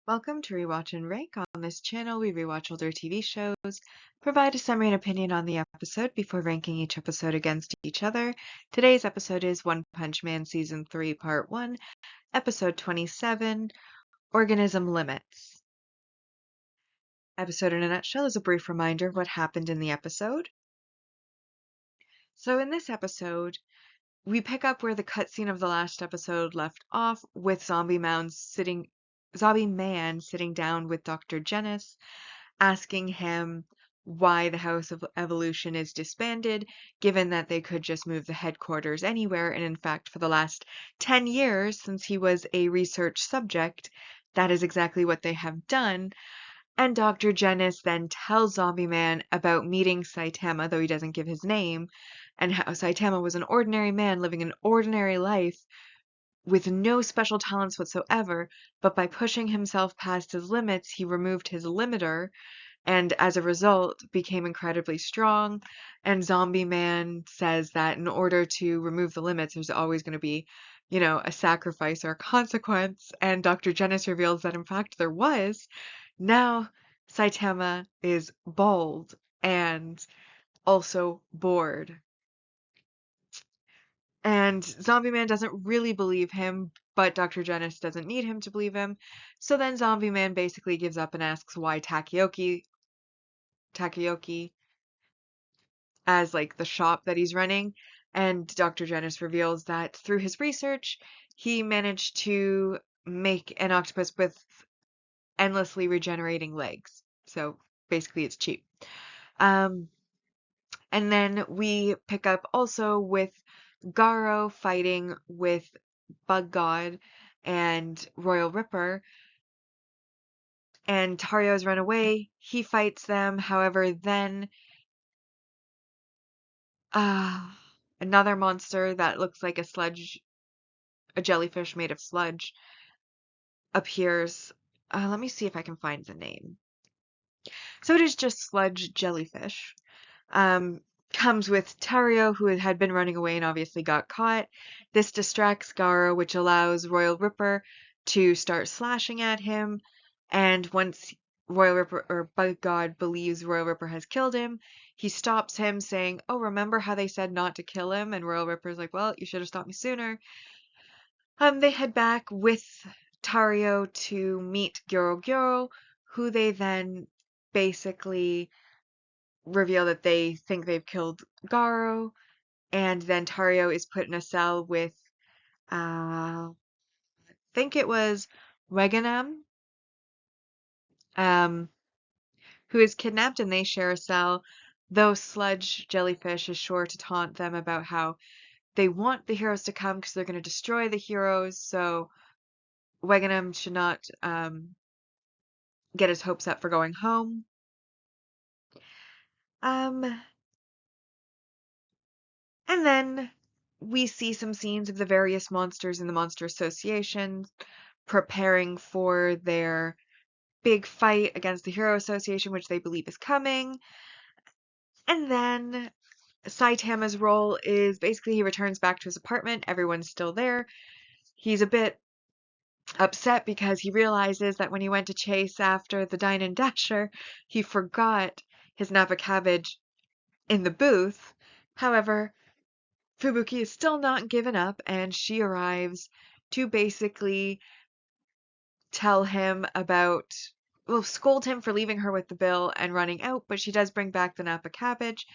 Welcome to Rewatch and Rank. On this channel, we rewatch older TV shows, provide a summary and opinion on the episode before ranking each episode against each other. Today's episode is One Punch Man Season 3, Part 1, Episode 27, Organism Limits. Episode in a nutshell is a brief reminder of what happened in the episode. So in this episode, we pick up where the cutscene of the last episode left off, with Zombie Man sitting down with Dr. Genis, asking him why the House of Evolution is disbanded, given that they could just move the headquarters anywhere. And in fact, for the last 10 years, since he was a research subject, that is exactly what they have done. And Dr. Genis then tells Zombie Man about meeting Saitama, though he doesn't give his name, and how Saitama was an ordinary man living an ordinary life with no special talents whatsoever, but by pushing himself past his limits, he removed his limiter, and as a result became incredibly strong. And Zombie Man says that in order to remove the limits, there's always going to be, a sacrifice or a consequence. And Dr. Genis reveals that in fact there was. Now Saitama is bald and also bored. And Zombie Man doesn't really believe him, but Dr. Genis doesn't need him to believe him. So then Zombie Man basically gives up and asks why Takeoki as like the shop that he's running. And Dr. Genis reveals that through his research, he managed to make an octopus with endlessly regenerating legs. So basically it's cheap. And then we pick up also with Garo fighting with Bug God and Royal Ripper, and Tario's run away. He fights them. However, then another monster that looks like a jellyfish made of sludge, appears. Let me see if I can find the name. So it is just sludge jellyfish. Comes with Tario, who had been running away and obviously got caught. This distracts Garo, which allows Royal Ripper to start slashing at him. And once Royal Ripper, or Bug God, believes Royal Ripper has killed him, he stops him, saying, "Oh, remember how they said not to kill him?" And Royal Ripper's like, "Well, you should have stopped me sooner." They head back with Tario to meet Gyoro, who they then basically reveal that they think they've killed Garo, and then Tario is put in a cell with, I think it was Weganam, um, who is kidnapped, and they share a cell, though Sludge Jellyfish is sure to taunt them about how they want the heroes to come because they're going to destroy the heroes, so Weganam should not get his hopes up for going home. And then we see some scenes of the various monsters in the Monster Association preparing for their big fight against the Hero Association, which they believe is coming. And then Saitama's role is basically he returns back to his apartment. Everyone's still there. He's a bit upset because he realizes that when he went to chase after the Dine and Dasher, he forgot his Napa cabbage in the booth. However, Fubuki is still not given up, and she arrives to basically tell him about, well, scold him for leaving her with the bill and running out, but she does bring back the Napa cabbage.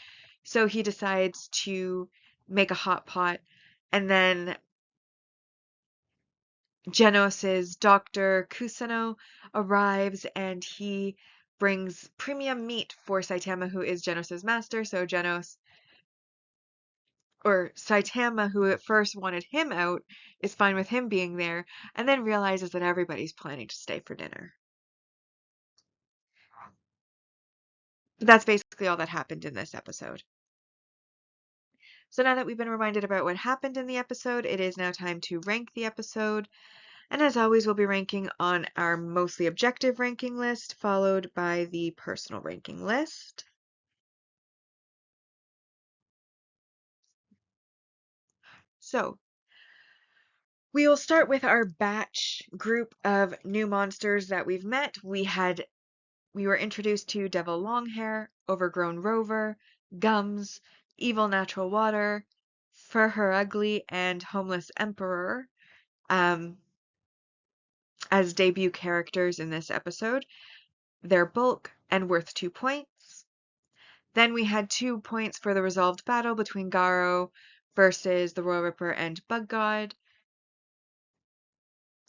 So he decides to make a hot pot, and then Genos's Dr. Kusano arrives, and he brings premium meat for Saitama, who is Genos's master. So Saitama, who at first wanted him out, is fine with him being there, and then realizes that everybody's planning to stay for dinner. That's basically all that happened in this episode. So now that we've been reminded about what happened in the episode, it is now time to rank the episode. And as always, we'll be ranking on our mostly objective ranking list, followed by the personal ranking list. So, We will start with our batch group of new monsters that we've met. We were introduced to Devil Longhair, Overgrown Rover, Gums, Evil Natural Water, Fur Her Ugly, and Homeless Emperor um, as debut characters in this episode. They're bulk and worth 2 points. Then we had 2 points for the resolved battle between Garo versus the Royal Ripper and Bug God,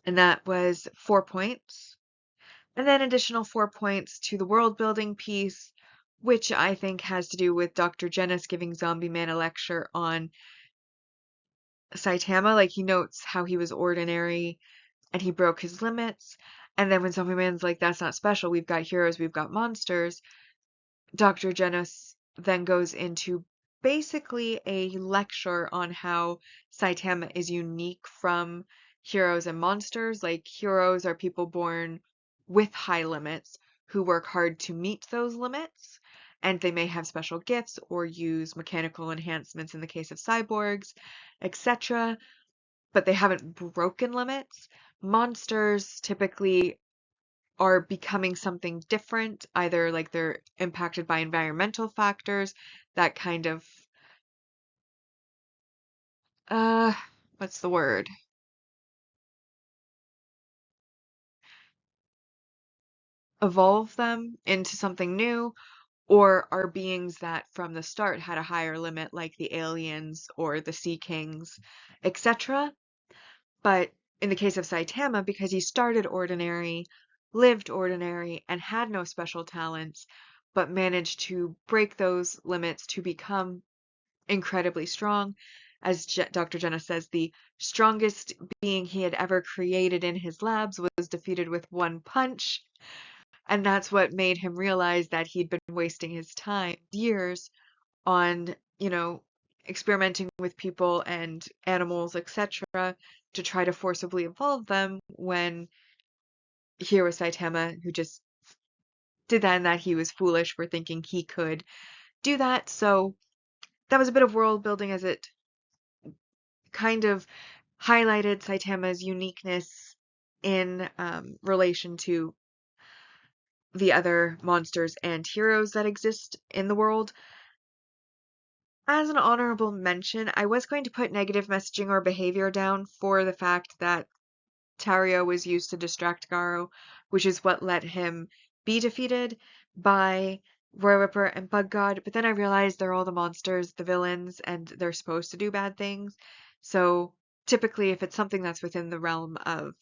and that was 4 points. And then additional 4 points to the world building piece, which I think has to do with Dr. Genis giving Zombie Man a lecture on Saitama. Like, he notes how he was ordinary and he broke his limits. And then when Zombie Man's like, that's not special, we've got heroes, we've got monsters, Dr. Genis then goes into basically a lecture on how Saitama is unique from heroes and monsters. Like, heroes are people born with high limits who work hard to meet those limits, and they may have special gifts or use mechanical enhancements in the case of cyborgs, etc., but they haven't broken limits. Monsters typically are becoming something different, either like they're impacted by environmental factors that kind of uh what's the word? Evolve them into something new, or are beings that from the start had a higher limit, like the aliens or the sea kings, etc. But in the case of Saitama, because he started ordinary, lived ordinary, and had no special talents, but managed to break those limits to become incredibly strong. As Dr. Jenna says, the strongest being he had ever created in his labs was defeated with one punch. And that's what made him realize that he'd been wasting his time, years, on, experimenting with people and animals, etc., to try to forcibly evolve them when here was Saitama who just did that and that he was foolish for thinking he could do that. So that was a bit of world building as it kind of highlighted Saitama's uniqueness in relation to the other monsters and heroes that exist in the world. As an honorable mention, I was going to put negative messaging or behavior down for the fact that Tario was used to distract Garo, which is what let him be defeated by Roy Ripper and Bug God. But then I realized they're all the monsters, the villains, and they're supposed to do bad things. So typically, if it's something that's within the realm of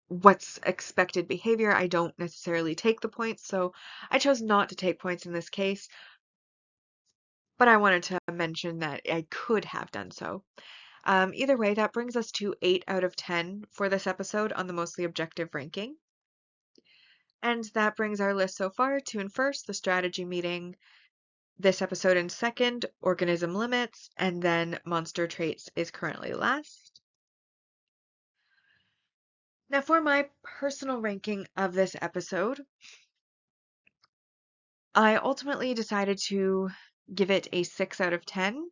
what's expected behavior, I don't necessarily take the points. So I chose not to take points in this case, but I wanted to mention that I could have done so. Either way, that brings us to 8 out of 10 for this episode on the mostly objective ranking. And that brings our list so far to in first, the strategy meeting, this episode in second, organism limits, and then monster traits is currently last. Now, for my personal ranking of this episode, I ultimately decided to give it a 6 out of 10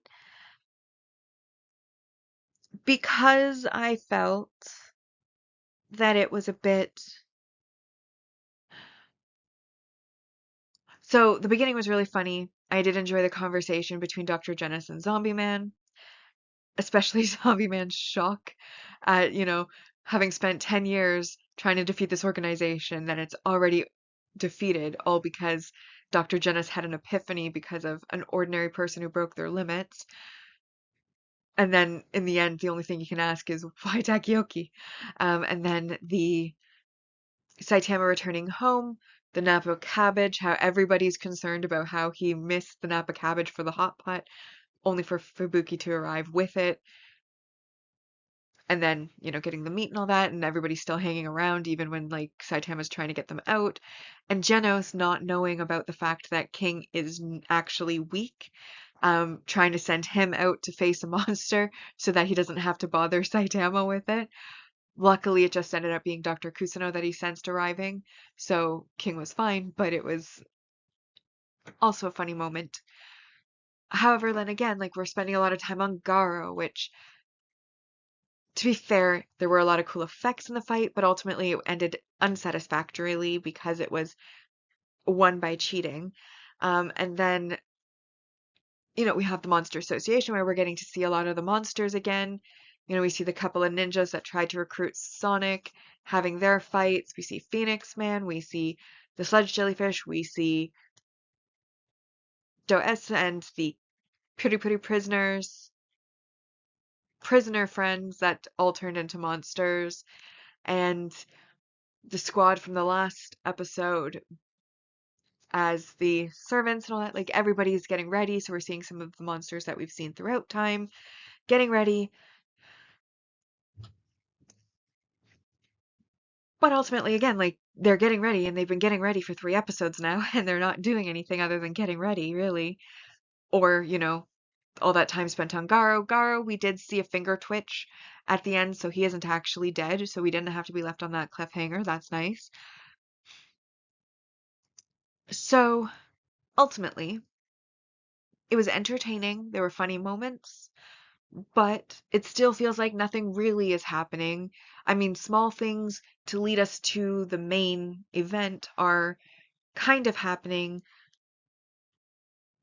because I felt that it was a bit. So the beginning was really funny. I did enjoy the conversation between Dr. Genis and Zombie Man, especially Zombie Man's shock at, having spent 10 years trying to defeat this organization that it's already defeated, all because Dr. Genis had an epiphany because of an ordinary person who broke their limits. And then in the end, the only thing you can ask is, why Takioki? And then the Saitama returning home, the Napa cabbage, how everybody's concerned about how he missed the Napa cabbage for the hot pot, only for Fubuki to arrive with it. And then, getting the meat and all that, and everybody's still hanging around even when, like, Saitama's trying to get them out. And Genos not knowing about the fact that King is actually weak, trying to send him out to face a monster so that he doesn't have to bother Saitama with it. Luckily, it just ended up being Dr. Kusano that he sensed arriving, so King was fine, but it was also a funny moment. However, then again, like, we're spending a lot of time on Garo, which To be fair, there were a lot of cool effects in the fight, but ultimately it ended unsatisfactorily because it was won by cheating. And then, we have the Monster Association where we're getting to see a lot of the monsters again. We see the couple of ninjas that tried to recruit Sonic having their fights. We see Phoenix Man. We see the Sludge Jellyfish. We see Does and the Pretty Pretty prisoner friends that all turned into monsters. And the squad from the last episode as the servants and all that. Like, everybody's getting ready. So we're seeing some of the monsters that we've seen throughout time getting ready. But ultimately, again, like, they're getting ready and they've been getting ready for 3 episodes now and they're not doing anything other than getting ready, really. Or, all that time spent on Garo. Garo, we did see a finger twitch at the end, so he isn't actually dead, so we didn't have to be left on that cliffhanger. That's nice. So, ultimately, it was entertaining. There were funny moments, but it still feels like nothing really is happening. I mean, small things to lead us to the main event are kind of happening,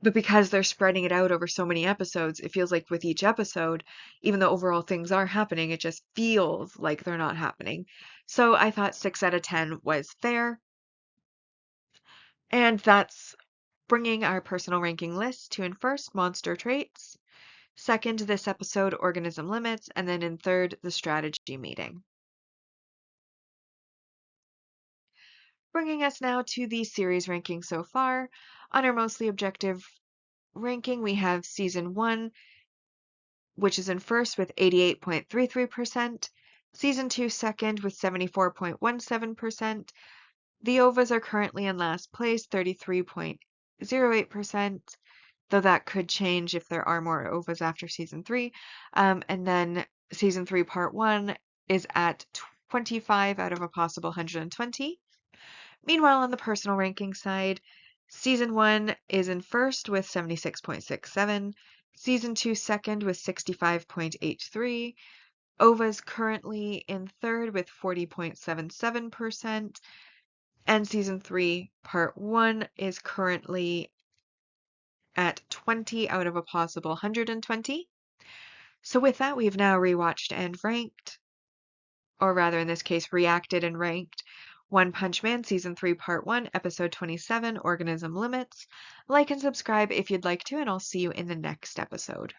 but because they're spreading it out over so many episodes, it feels like with each episode, even though overall things are happening, it just feels like they're not happening. So I thought 6 out of 10 was fair. And that's bringing our personal ranking list to, in first, monster traits, second, this episode, organism limits, and then in third, the strategy meeting. Bringing us now to the series ranking so far. On our mostly objective ranking, we have season 1, which is in first with 88.33%, season 2 second with 74.17%. The OVAs are currently in last place, 33.08%, though that could change if there are more OVAs after season 3. And then season 3 part 1 is at 25 out of a possible 120. Meanwhile, on the personal ranking side, season 1 is in first with 76.67, season 2 second with 65.83, OVA's currently in third with 40.77%, and season 3 part 1 is currently at 20 out of a possible 120. So with that, we've now rewatched and ranked, or rather in this case, reacted and ranked One Punch Man Season 3 Part 1, Episode 27, Organism Limits. Like and subscribe if you'd like to, and I'll see you in the next episode.